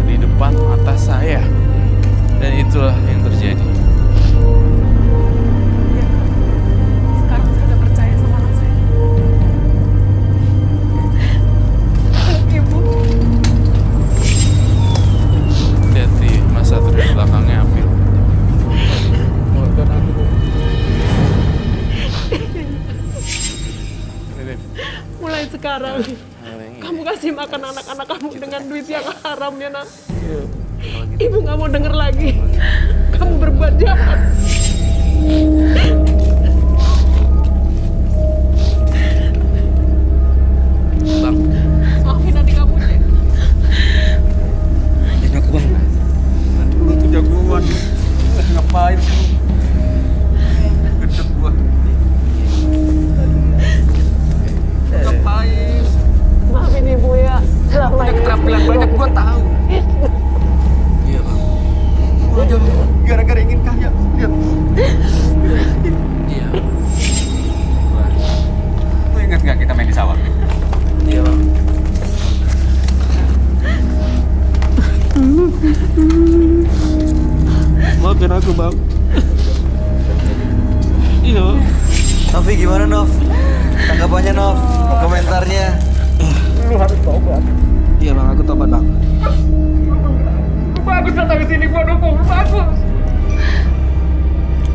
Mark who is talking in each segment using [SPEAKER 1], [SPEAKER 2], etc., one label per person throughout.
[SPEAKER 1] di depan mata saya. Dan itulah yang terjadi.
[SPEAKER 2] Sekarang saya udah percaya sama anak saya. Ibu.
[SPEAKER 1] Lihat di Mas Satria belakangnya Apil. Maafkan aku.
[SPEAKER 2] Mulai sekarang kamu kasih makan anak-anak kamu dengan duit yang haram ya nak. Ibu nggak mau denger lagi. Kamu berbuat jahat.
[SPEAKER 1] Bang,
[SPEAKER 2] Maafin adik kamu deh.
[SPEAKER 3] Ini aku bang. Lu tuh jagoan. Ngapain sih? Gedek gua. Ngapain?
[SPEAKER 2] Maafin ibu ya. Selama
[SPEAKER 3] Punya
[SPEAKER 2] ini.
[SPEAKER 3] keterampilan banyak gua tahu. Iya bang. Gua aja gara-gara ingin kaya. Lihat.
[SPEAKER 1] iya.
[SPEAKER 3] Lu ingat nggak kita main di sawah?
[SPEAKER 1] Iya bang.
[SPEAKER 3] Maafin aku bang.
[SPEAKER 1] Iya.
[SPEAKER 4] Novi gimana Nov? Tanggapannya Nov? Komentarnya?
[SPEAKER 3] Lu harus tobat.
[SPEAKER 4] Iya bang, aku tobat bang.
[SPEAKER 3] Lu bagus datang ke sini, gua dukung. Lu bagus.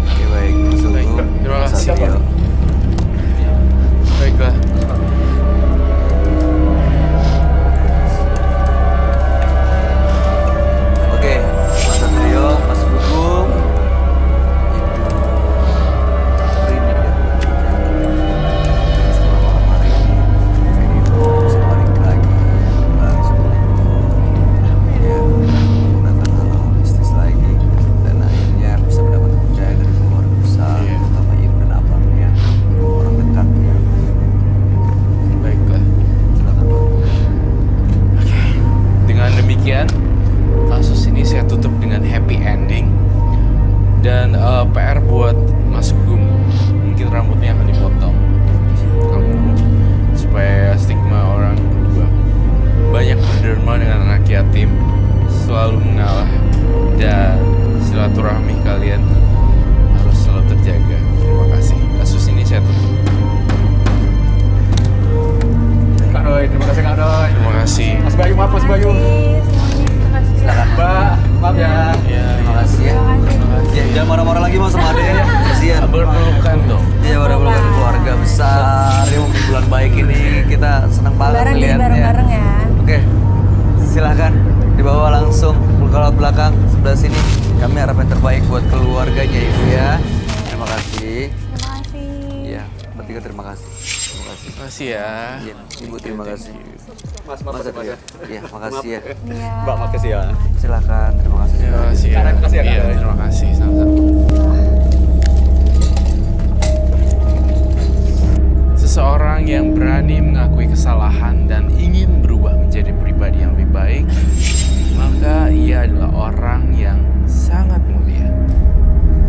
[SPEAKER 4] Oke baik, Mas
[SPEAKER 1] Baik,
[SPEAKER 4] Hugo,
[SPEAKER 1] terima
[SPEAKER 4] Mas
[SPEAKER 1] kasih.
[SPEAKER 4] Satrio.
[SPEAKER 1] Baiklah.
[SPEAKER 4] Oke, Mas Satrio, Mas Hugo, Ibu Rini dan setelah malam hari ini Vini bisa balik lagi kembali seperti ya, menggunakan hal-hal mistis lagi dan akhirnya bisa mendapat kepercayaan dari keluarga besar,
[SPEAKER 1] Iya.
[SPEAKER 4] terutama ibu dan abangnya, orang dekatnya.
[SPEAKER 1] Baiklah.
[SPEAKER 4] Silakan Pak.
[SPEAKER 1] Dengan demikian, kasus ini saya tutup dengan happy ending. Dan PR buat Mas Gum, mungkin rambutnya akan dipotong kamu supaya stigma orang berubah. Banyak berderma dengan anak yatim, selalu mengalah, dan silaturahmi kalian harus selalu terjaga. Terima kasih. Kasus ini saya tutup.
[SPEAKER 3] Kak Doi, terima kasih Kak Doi.
[SPEAKER 1] Terima kasih.
[SPEAKER 3] Mas Bayu, maaf Mas Bayu.
[SPEAKER 4] Silakan.
[SPEAKER 3] Mbak, maaf ya.
[SPEAKER 1] Ya,
[SPEAKER 4] Terima kasih ya. Ya, jangan marah-marah lagi mas sama adek ya. Kasihan.
[SPEAKER 1] berpelukan dong.
[SPEAKER 4] Ya mudah-mudahan keluarga besar ya di bulan baik ini kita senang banget
[SPEAKER 5] Bareng jadi
[SPEAKER 4] melihatnya.
[SPEAKER 5] bareng-bareng ya.
[SPEAKER 4] Oke, silahkan dibawa langsung ke laut belakang sebelah sini. Kami harap yang terbaik buat keluarganya ibu ya. Terima kasih.
[SPEAKER 5] Terima kasih.
[SPEAKER 4] Ya, bertiga terima kasih. Terima kasih.
[SPEAKER 1] Terima kasih ya.
[SPEAKER 4] Iya, ibu terima kasih.
[SPEAKER 3] Mas,
[SPEAKER 4] Mas Satrio. Iya, makasih ya.
[SPEAKER 5] Iya.
[SPEAKER 3] Mbak, makasih ya.
[SPEAKER 4] Silakan, terima kasih.
[SPEAKER 1] Terima kasih ya.
[SPEAKER 3] Terima kasih ya, Kak.
[SPEAKER 1] Iya, terima kasih. Sama-sama. Seseorang yang berani mengakui kesalahan dan ingin berubah menjadi pribadi yang lebih baik, maka ia adalah orang yang sangat mulia.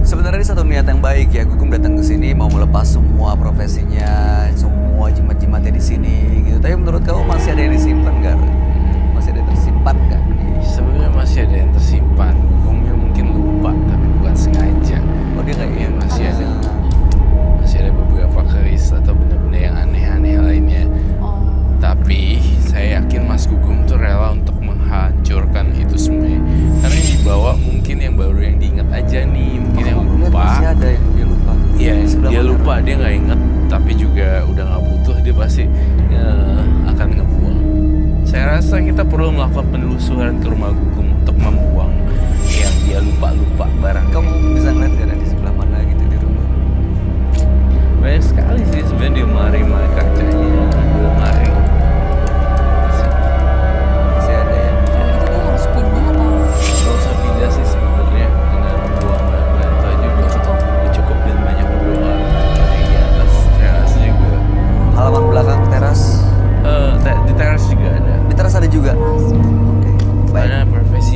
[SPEAKER 4] Sebenarnya ini satu niat yang baik ya. Gugum datang ke sini mau melepas semua profesinya, semua jimat-jimatnya di sini gitu. Tapi menurut kamu masih ada yang disimpan nggak? Masih ada yang tersimpan nggak?
[SPEAKER 1] Sebenarnya masih ada yang tersimpan. Gugumnya mungkin lupa, tapi bukan sengaja.
[SPEAKER 4] Oh dia nggak
[SPEAKER 1] Iya,
[SPEAKER 4] ingat.
[SPEAKER 1] masih ada beberapa keris atau benda-benda yang aneh-aneh lainnya.
[SPEAKER 5] Oh.
[SPEAKER 1] Tapi saya yakin Mas Gugum tuh rela untuk menghancurkan itu semuanya. Karena yang dibawa mungkin yang baru yang diingat aja nih, mungkin yang
[SPEAKER 4] Kamu lihat
[SPEAKER 1] lupa.
[SPEAKER 4] masih ada yang dia lupa.
[SPEAKER 1] Iya,
[SPEAKER 4] Sebelah
[SPEAKER 1] dia
[SPEAKER 4] mana?
[SPEAKER 1] lupa, dia nggak inget, tapi juga udah nggak butuh, dia pasti akan ngebuang. Saya rasa kita perlu melakukan penelusuran ke rumah Gugum untuk membuang yang dia lupa-lupa barang.
[SPEAKER 4] Kamu bisa ngeliat gak ada di sebelah mana gitu di rumah?
[SPEAKER 1] Banyak sekali sih sebenarnya di lemari kacanya, di lemari.
[SPEAKER 4] Masih ada ya.
[SPEAKER 5] Kalau gitu dia harus pindah atau
[SPEAKER 1] Gak usah pindah sih sebenarnya, dengan membuang barang itu aja udah cukup dan banyak berdoa di atas. Saya rasa juga
[SPEAKER 4] Halaman belakang teras.
[SPEAKER 1] di teras juga ada.
[SPEAKER 4] Di teras ada juga. Oke. Baik.
[SPEAKER 1] Karena profesi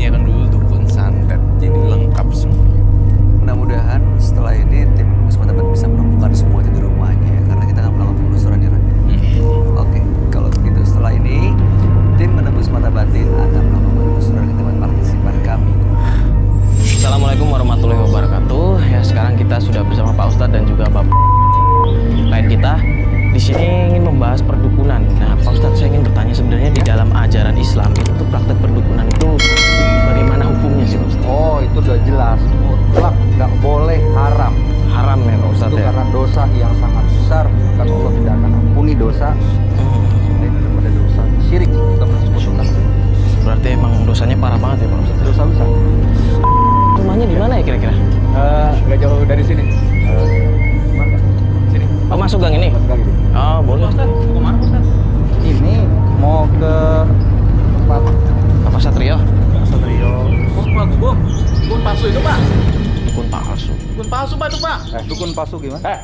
[SPEAKER 1] palsu.
[SPEAKER 3] Dukun palsu Pak tuh Pak.
[SPEAKER 4] Dukun palsu gimana?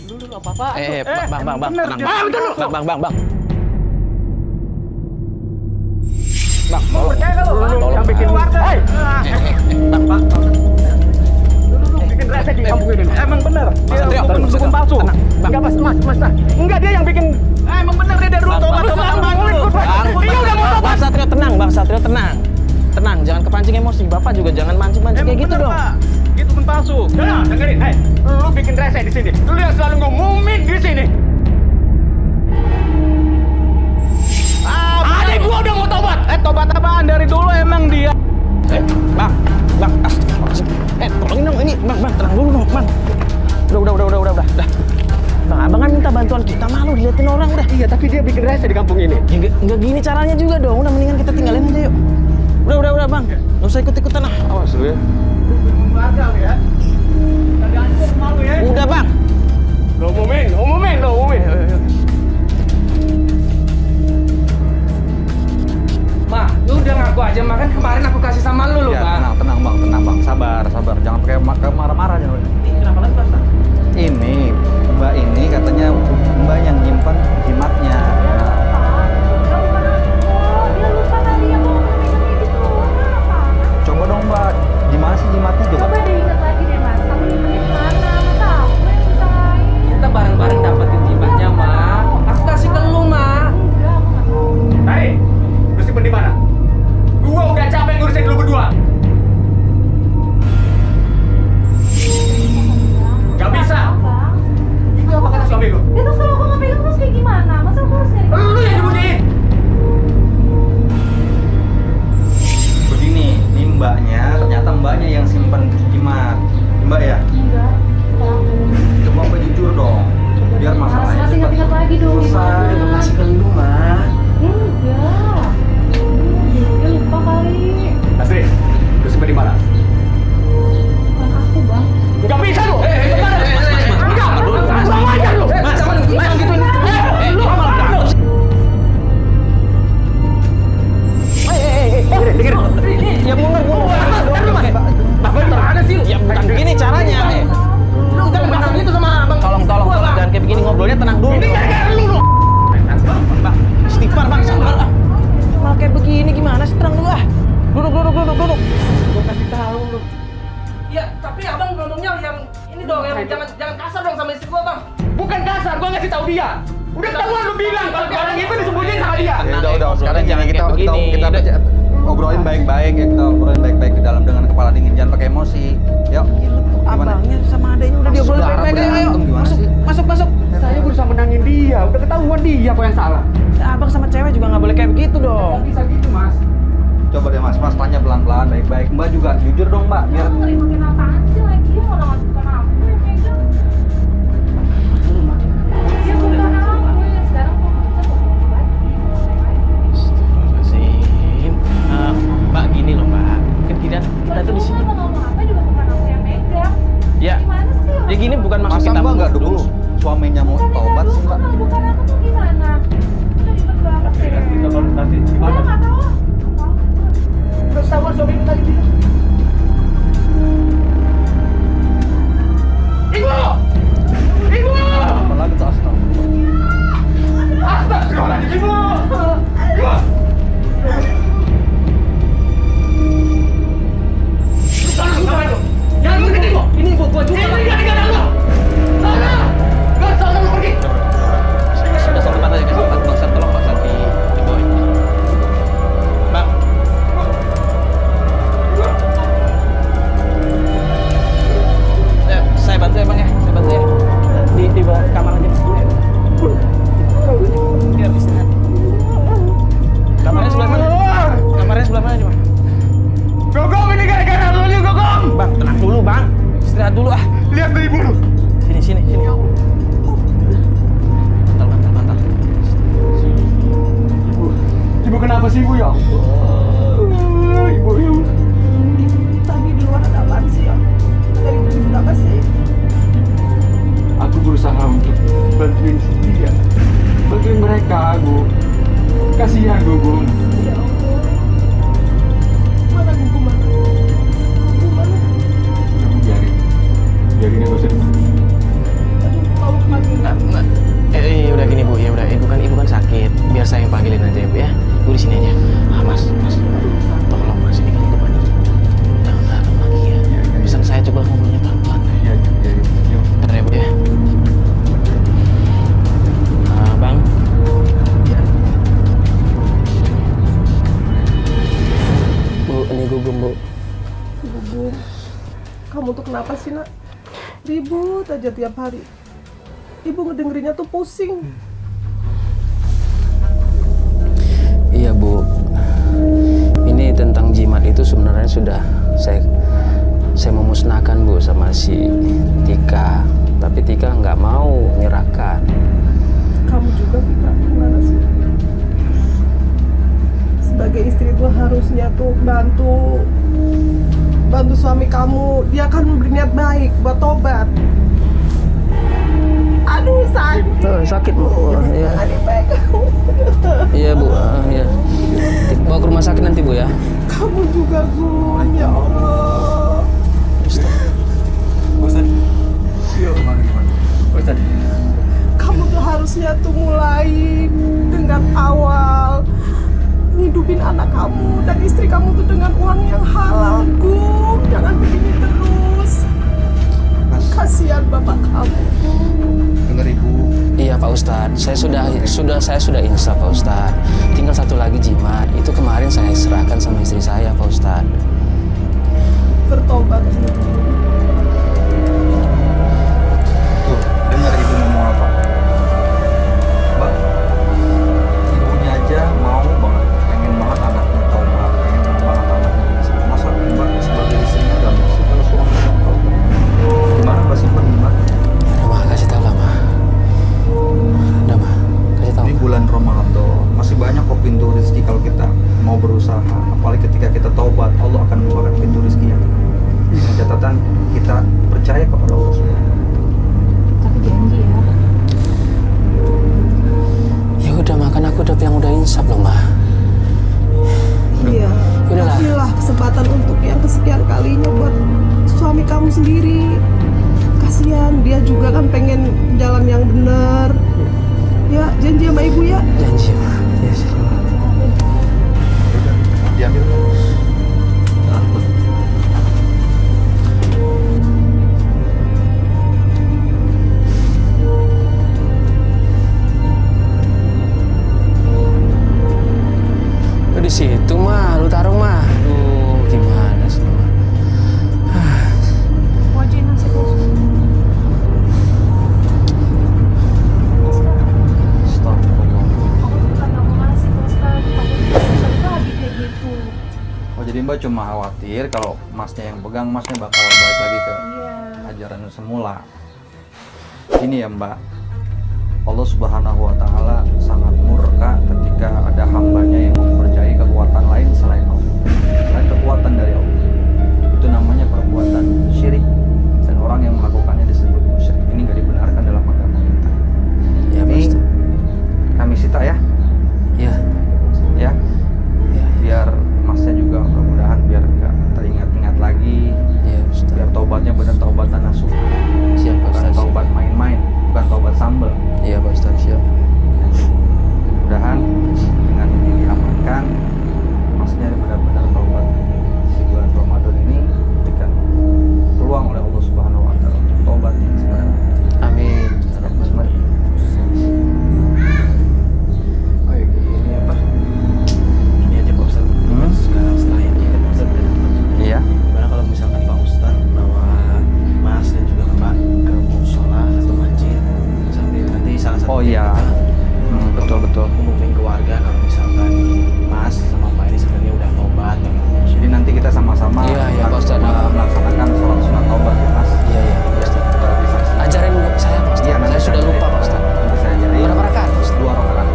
[SPEAKER 3] Dulu apa-apa.
[SPEAKER 1] Bang,
[SPEAKER 3] bener,
[SPEAKER 1] tenang.
[SPEAKER 3] dia.
[SPEAKER 1] Bang.
[SPEAKER 3] Bang, mau percaya kalau yang bikin warga.
[SPEAKER 1] Bang.
[SPEAKER 3] Bikin rese di kampung ini. Emang bener. Dia
[SPEAKER 1] Satrio,
[SPEAKER 3] dukun palsu.
[SPEAKER 1] tenang, Bang.
[SPEAKER 3] Enggak mas. Enggak dia yang bikin. Emang bener dia dari dulu tobat apa dulu. Iya udah mau tobat.
[SPEAKER 1] Bang Satrio tenang. Tenang, jangan kepancing emosi. Bapak juga jangan mancing-mancing kayak gitu dong.
[SPEAKER 3] Itu dukun palsu. Nah, dengerin. Lu bikin rese di sini. Lu yang selalu ngomongin di sini. Adik gua udah mau tobat. Tobat apaan? Dari dulu emang dia.
[SPEAKER 1] Bang, astagfirullahaladzim. Tolongin dong ini, Bang, tenang dulu dong, Bang. Udah. Bang, abang kan minta bantuan kita, malu diliatin orang udah.
[SPEAKER 3] Iya, tapi dia bikin rese di kampung ini.
[SPEAKER 1] Ya nggak gini caranya juga dong. Udah mendingan kita tinggalin aja yuk. Udah, Bang. Nggak usah ikut-ikutan lah.
[SPEAKER 3] Awas lu ya. Warga lu ya. Tadi anjir malu ya.
[SPEAKER 1] Udah, Bang.
[SPEAKER 3] Lo umumin.
[SPEAKER 6] Ma, lu udah ngaku aja, makan kemarin aku kasih sama lu
[SPEAKER 4] Ya,
[SPEAKER 6] Bang.
[SPEAKER 4] tenang bang, sabar. Jangan pakai marah-marah jangan.
[SPEAKER 6] Kenapa lagi, Bang?
[SPEAKER 4] Ini Mbak ini katanya Mbak yang nyimpan jimatnya.
[SPEAKER 5] Dia lupa tadi aku mau megang gitu. Kenapa?
[SPEAKER 4] Coba dong Mbak, gimana sih jimatnya coba?
[SPEAKER 5] Coba deh ingat lagi deh mas. Kamu nyimpennya di mana? Masa aku yang usahain?
[SPEAKER 6] Kita bareng-bareng dapetin jimatnya, Ma. Aku kasih ke lu, Ma.
[SPEAKER 5] Enggak, aku nggak tahu.
[SPEAKER 3] Tadi, lu simpen di mana? Gua udah capek ngurusin lu berdua. Gak bisa.
[SPEAKER 5] Bang,
[SPEAKER 3] Itu apa kata suami lu?
[SPEAKER 5] itu kalau aku nggak pegang terus kayak gimana? Masa aku harus nyari?
[SPEAKER 3] Lu yang nyembunyiin.
[SPEAKER 4] Begini, ini Mbaknya, ternyata Mbaknya yang simpan jimat. Mbak ya,
[SPEAKER 5] Enggak, bukan aku.
[SPEAKER 4] coba Mbak jujur dong. Biar masalahnya
[SPEAKER 5] Mas,
[SPEAKER 4] cepat
[SPEAKER 5] ingat lagi dong.
[SPEAKER 4] selesai.
[SPEAKER 6] Itu kasih ke lu, Ma.
[SPEAKER 5] Enggak. Dia lupa kali.
[SPEAKER 3] Asri, lu simpen di mana?
[SPEAKER 5] Bukan aku bang.
[SPEAKER 3] Gak bisa lu.
[SPEAKER 1] Ya mundur. Ya bukan begini caranya.
[SPEAKER 3] Lu jangan bahasa gitu sama abang.
[SPEAKER 1] Tolong, jangan kayak begini, ngobrolnya tenang dulu.
[SPEAKER 3] Ini gara-gara lu.
[SPEAKER 1] Bang, istighfar, Bang, sabar. Malah kayak begini gimana sih, tenang dulu ah. Duduk.
[SPEAKER 3] Gua kasih tahu lu.
[SPEAKER 6] Ya, tapi abang ngomongnya yang ini dong, yang jangan kasar dong sama istri gua, Bang.
[SPEAKER 3] Bukan kasar, gua ngasih tahu dia. Udah ketahuan lu bilang kalau orang itu disembunyiin sama dia.
[SPEAKER 4] Ya udah, sekarang
[SPEAKER 1] jangan
[SPEAKER 4] kita
[SPEAKER 1] kayak begini.
[SPEAKER 4] obrolin baik-baik ya, kita obrolin baik-baik di dalam dengan kepala dingin, jangan pakai emosi. Yuk. Gimana?
[SPEAKER 1] Abangnya sama adanya udah diobrolin
[SPEAKER 4] Saudara
[SPEAKER 1] baik-baik ayo.
[SPEAKER 4] berantem gimana sih?
[SPEAKER 1] Masuk.
[SPEAKER 3] Saya berusaha menangin dia, udah ketahuan dia kok yang salah.
[SPEAKER 1] Abang sama cewek juga nggak boleh kayak begitu dong.
[SPEAKER 3] Bisa gitu, Mas.
[SPEAKER 4] Coba deh Mas tanya pelan-pelan baik-baik. Mbak juga jujur dong Mbak, biar
[SPEAKER 5] Kamu ngeributin apaan sih lagi? Orang bukan aku yang megang. Dia bukan aku ya. Sekarang kita ngomong lagi.
[SPEAKER 1] Astagfirullahaladzim. Mbak gini loh Mbak. Kan kita tuh di sini.
[SPEAKER 5] Mau ngomong apa juga bukan aku yang megang.
[SPEAKER 1] Ya.
[SPEAKER 5] Gimana sih?
[SPEAKER 1] Ya gini bukan maksud
[SPEAKER 4] masa
[SPEAKER 1] kita
[SPEAKER 4] Mbak nggak dukung suaminya mau tobat sih Mbak?
[SPEAKER 5] Kalau bukan aku tuh gimana? Udah ribet banget sih.
[SPEAKER 3] Kita konsultasi
[SPEAKER 5] Udah
[SPEAKER 3] gimana?
[SPEAKER 5] nggak tahu.
[SPEAKER 3] Udah ketahuan suami lu tadi bilang. Ibu!
[SPEAKER 4] Apa lagi tuh astagfirullah.
[SPEAKER 3] Astagfirullahaladzim, Ibu! Ibu! Jangan lu ketemu.
[SPEAKER 6] Ini buat gua juga, Bang.
[SPEAKER 3] Ini gara-gara lu. Sana. Gak sana lu pergi.
[SPEAKER 1] Sudah satu tempat aja guys. Bang Sat, tolong Bang Sat dibawain. Bang. Saya bantu ya Bang ya. Saya bantu ya. Di bawah kamar aja. Biar istirahat. Kamarnya sebelah mana? Kamarnya sebelah mana nih Bang?
[SPEAKER 3] Gogong ini gara-gara lu nih, Gogong.
[SPEAKER 1] Bang, tenang dulu Bang. Istirahat dulu ah.
[SPEAKER 3] Lihat dari ibu lu.
[SPEAKER 1] Sini. Bantal.
[SPEAKER 3] Ibu kenapa sih, Ibu ya? Ibu.
[SPEAKER 2] Tadi di luar ada apaan sih ya? Dari ibu apa sih?
[SPEAKER 3] Aku berusaha untuk bantuin dia. Bantuin mereka, Bu. Kasihan, Gogong.
[SPEAKER 2] Ya Allah. Mana gugu mana? Gugu mana?
[SPEAKER 3] Kamu biarin.
[SPEAKER 7] Bu.
[SPEAKER 2] Bu, kamu tuh kenapa sih nak? Ribut aja tiap hari. Ibu ngedengerinnya tuh pusing.
[SPEAKER 7] Iya Bu, ini tentang jimat itu sebenarnya sudah saya memusnahkan Bu sama si Tika, tapi Tika nggak mau menyerahkan.
[SPEAKER 2] Kamu juga Tika, gimana sih? Sebagai istri tuh harusnya tuh bantu suami kamu. Dia kan berniat baik buat tobat. Aduh sakit.
[SPEAKER 7] Sakit Bu. Iya.
[SPEAKER 2] Adik baik kamu.
[SPEAKER 7] Iya Bu, iya. Bawa ke rumah sakit nanti Bu ya.
[SPEAKER 2] Kamu juga Gun, ya Allah.
[SPEAKER 3] Ustaz. Iya, gimana? Ustaz.
[SPEAKER 2] Kamu tuh harusnya tuh mulai dengan awal ngidupin anak kamu dan istri kamu tuh dengan uang yang halal, Gun. Jangan begini terus. Kasihan bapak kamu, Gun.
[SPEAKER 3] Dengar Ibu.
[SPEAKER 7] Iya Pak Ustadz, saya sudah insaf Pak Ustadz. Tinggal satu lagi jimat. Itu kemarin saya serahkan sama istri saya Pak Ustadz.
[SPEAKER 2] Bertobat.
[SPEAKER 3] Tuh, dengar Ibu ngomong apa? Mbak, ibunya aja mau banget, pengen banget anaknya tobat, pengen banget anaknya bisa. Masa Mbak sebagai istrinya gak mau sih kalau suaminya tobat? Gimana Mbak simpen gimana?
[SPEAKER 7] Mah kasih tahu lah Mah. Udah Mah, kasih tahu.
[SPEAKER 3] Ini bulan Ramadan, masih banyak kok pintu rezeki kalau kita mau berusaha. Apalagi ketika kita taubat, Allah akan membuka pintu rezeki yang dengan catatan kita percaya kepada Allah SWT.
[SPEAKER 5] Tapi janji ya.
[SPEAKER 7] Ya udah makan aku udah insaf loh Mah.
[SPEAKER 2] Iya.
[SPEAKER 7] Udahlah.
[SPEAKER 2] Kasihlah kesempatan untuk yang kesekian kalinya buat suami kamu sendiri. Kasihan, dia juga kan pengen jalan yang benar. Ya, janji sama ibu ya.
[SPEAKER 7] Janji Mah. Ya sih.
[SPEAKER 3] Diambil.
[SPEAKER 7] Di situ Mah, lu taruh Mah. Aduh, gimana sih Mah?
[SPEAKER 5] Wajib nasi bos.
[SPEAKER 3] Astagfirullah.
[SPEAKER 5] Aku bukan nggak mau ngasih bos kan. Aku itu lagi kayak gitu.
[SPEAKER 3] Oh jadi Mbak cuma khawatir kalau Masnya yang pegang, Masnya bakal balik lagi ke
[SPEAKER 5] Iya.
[SPEAKER 3] ajaran semula. Ini ya Mbak, Allah Subhanahu wa Ta'ala sangat murka ketika ada hambanya yang mempercayai kekuatan lain selain Allah, selain kekuatan dari Allah. Itu namanya perbuatan syirik, dan orang yang melakukannya disebut musyrik. Ini nggak dibenarkan dalam agama kita.
[SPEAKER 7] Ya
[SPEAKER 3] Ini
[SPEAKER 7] pasti.
[SPEAKER 3] kami sita ya,
[SPEAKER 7] Ya.
[SPEAKER 3] ya, biar Masnya juga mudah-mudahan biar nggak teringat-ingat lagi,
[SPEAKER 7] Ya Ustaz.
[SPEAKER 3] biar taubatnya benar taubatan nasuh,
[SPEAKER 7] Siap Pak
[SPEAKER 3] bukan
[SPEAKER 7] Ustaz.
[SPEAKER 3] taubat main-main, bukan taubat sambel.
[SPEAKER 7] Iya Pak Ustaz, siap.
[SPEAKER 3] Mudah-mudahan dengan ini diamankan, Masnya benar-benar taubat di bulan Ramadan ini, diberikan peluang oleh Allah Subhanahu wa Ta'ala untuk taubat yang sebenarnya.
[SPEAKER 7] Amin.
[SPEAKER 3] Mas mari. Oh ya, ini apa?
[SPEAKER 1] Ini aja Pak Ustadz. Sekarang setelah ini kan Pak Ustadz udah dapat.
[SPEAKER 3] Iya.
[SPEAKER 1] Gimana kalau misalkan Pak Ustadz bawa Mas dan juga Mbak ke musola atau masjid sambil nanti salah satu
[SPEAKER 3] Oh iya. Betul.
[SPEAKER 1] umumin ke warga kalau misalkan Mas sama Mbak ini sebenarnya udah tobat dengan
[SPEAKER 3] Jadi nanti kita sama-sama
[SPEAKER 7] Iya, Pak Ustadz.
[SPEAKER 3] melaksanakan sholat sunat taubat ya Mas.
[SPEAKER 7] Iya, iya Pak Ustaz.
[SPEAKER 3] Biar bisa.
[SPEAKER 7] Ajarin saya Pak Ustaz.
[SPEAKER 3] Iya, nanti
[SPEAKER 7] Saya sudah
[SPEAKER 3] saya
[SPEAKER 7] lupa
[SPEAKER 3] ajarin.
[SPEAKER 7] Pak Ustaz.
[SPEAKER 3] Nanti saya ajarin.
[SPEAKER 7] Berapa rakaat Pak Ustaz?
[SPEAKER 3] 2 rakaat.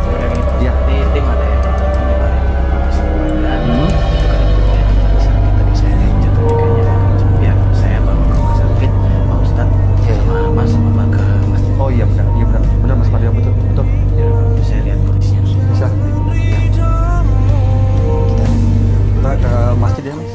[SPEAKER 1] udah gini Pak.
[SPEAKER 3] Iya.
[SPEAKER 1] Di tim ada yang jatuh nyebarin informasi ke warga. Itu kan yang tadi sakit tadi saya ada yang jatuh kayaknya biar saya bawa ke rumah sakit Pak Ustadz sama Mas sama Mbak ke masjid.
[SPEAKER 3] Oh iya benar. Iya benar Mas Mario, betul.
[SPEAKER 1] Ya, saya lihat kondisinya.
[SPEAKER 3] Bisa. Iya. Kita ke masjid ya Mas.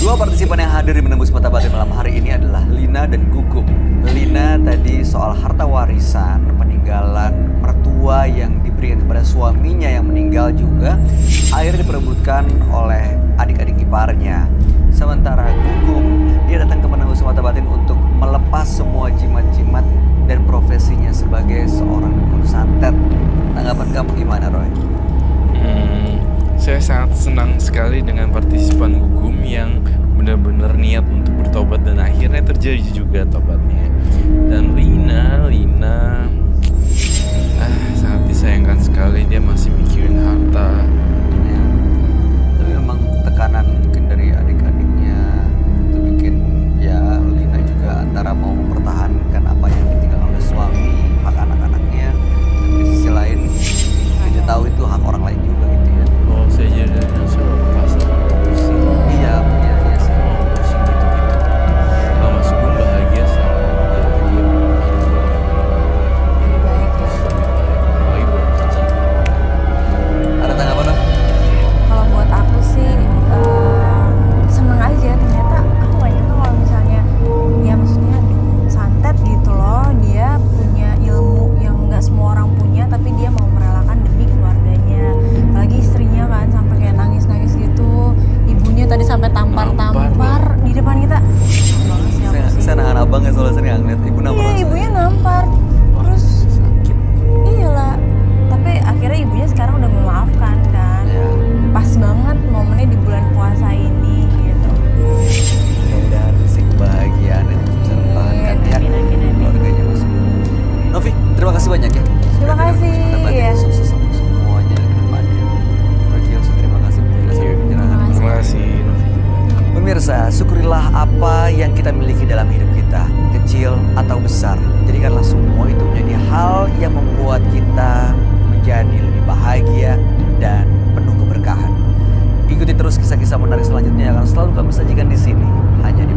[SPEAKER 4] Dua partisipan yang hadir di Menembus Mata Batin malam hari ini adalah Lina dan Gugum. Lina tadi soal harta warisan, peninggalan mertua yang diberikan kepada suaminya yang meninggal juga akhirnya diperebutkan oleh adik-adik iparnya. Sementara Gugum, dia datang ke Penangguh Mata Batin untuk melepas semua jimat-jimat dan profesinya sebagai seorang dukun santet. Tanggapan kamu gimana, Roy?
[SPEAKER 1] Saya sangat senang sekali dengan partisipan Gugum yang benar-benar niat untuk bertobat dan akhirnya terjadi juga tobatnya. Dan Lina sangat disayangkan sekali, dia masih mikirin harta.
[SPEAKER 4] Ya. Tapi memang tekanan mungkin dari adik-adiknya itu bikin ya Lina juga antara mau mempertahankan apa yang ditinggal oleh suami, hak anak-anaknya, tapi di sisi lain dia tahu itu hak orang lain juga gitu ya.
[SPEAKER 1] Oh, saya jadinya selepas pusing.
[SPEAKER 4] Iya sih.
[SPEAKER 1] Pusing gitu-gitu. Kalau Mas Gugum bahagia sama dia baik buat Cici.
[SPEAKER 4] Ada tanggapan dong?
[SPEAKER 5] Kalau buat aku sih seneng aja, ternyata aku gak nyangka kalau misalnya ya maksudnya dukun santet gitu loh, dia punya ilmu yang gak semua orang punya tapi dia mau merelakan demi keluarganya, apalagi istrinya kan sampai kayak nangis-nangis gitu, ibunya tadi sampai tampar-tampar di depan kita. Seneng banget sih aku sih.
[SPEAKER 4] Saya nahan abang ya soalnya sering ngeliat ibu nampar.
[SPEAKER 5] Iya, ibunya nampar terus
[SPEAKER 1] Sakit.
[SPEAKER 5] iyalah, tapi akhirnya ibunya sekarang udah memaafkan kan.
[SPEAKER 4] Ya.
[SPEAKER 5] Pas banget momennya di bulan puasa ini gitu.
[SPEAKER 4] Mudah-mudahan sih kebahagiaan itu bisa mempertahankan ya keluarganya Mas Gugum. Novi, terima kasih banyak ya.
[SPEAKER 5] Terima kasih,
[SPEAKER 4] Ya.
[SPEAKER 5] ya.
[SPEAKER 4] Sukses untuk semuanya ke depannya. Rocky also terima kasih penjelasan pencerahan.
[SPEAKER 1] Terima kasih, Novi.
[SPEAKER 4] Pemirsa, syukurilah apa yang kita miliki dalam hidup kita, kecil atau besar. Jadikanlah semua itu menjadi hal yang membuat kita menjadi lebih bahagia dan penuh keberkahan. Ikuti terus kisah-kisah menarik selanjutnya yang akan selalu kami sajikan di sini, hanya di